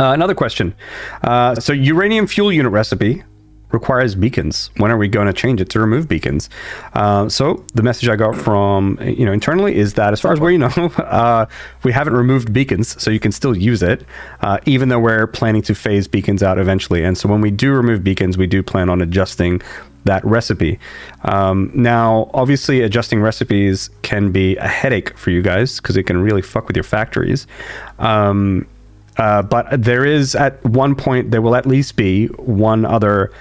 Another question. So uranium fuel unit recipe requires beacons. When are we going to change it to remove beacons? So the message I got from internally is that as far as we know, we haven't removed beacons, so you can still use it, even though we're planning to phase beacons out eventually. And so when we do remove beacons, we do plan on adjusting that recipe. Now, obviously, adjusting recipes can be a headache for you guys because it can really fuck with your factories. But there is, at one point, there will at least be one other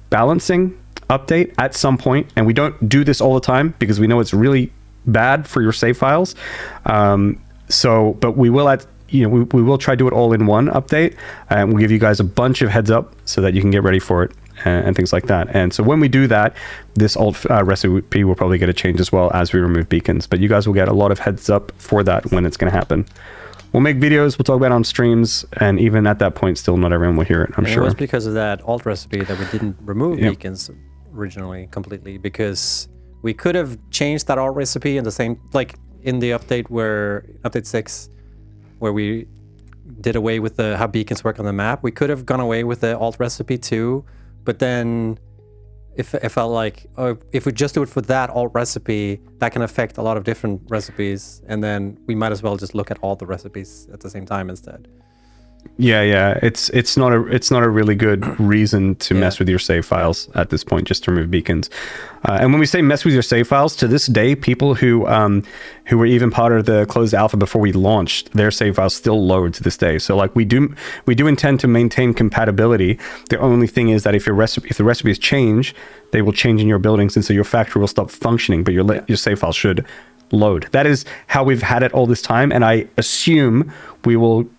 balancing update at some point, and we don't do this all the time because we know it's really bad for your save files. But we will we will try to do it all in one update, and we'll give you guys a bunch of heads up so that you can get ready for it and things like that. And so when we do that, this alt recipe will probably get a change as well as we remove beacons. But you guys will get a lot of heads up for that when it's going to happen. We'll make videos, we'll talk about it on streams, and even at that point, still not everyone will hear it, I'm sure. It was because of that alt recipe that we didn't remove beacons originally completely, because we could have changed that alt recipe in the same, like in the update update 6, where we did away with how beacons work on the map. We could have gone away with the alt recipe too, but then it felt like, if we just do it for that alt recipe, that can affect a lot of different recipes, and then we might as well just look at all the recipes at the same time instead. Yeah. It's not a really good reason to mess with your save files at this point, just to remove beacons. And when we say mess with your save files, to this day, people who were even part of the closed alpha before we launched, their save files still load to this day. So like we do intend to maintain compatibility. The only thing is that if the recipes change, they will change in your buildings, and so your factory will stop functioning, but your save file should load. That is how we've had it all this time, and I assume we will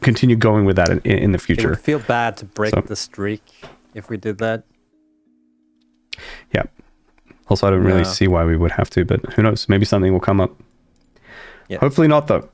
continue going with that in the future. It would feel bad to break the streak if we did that. Yeah. Also, I don't really see why we would have to, but who knows? Maybe something will come up. Yeah. Hopefully not, though.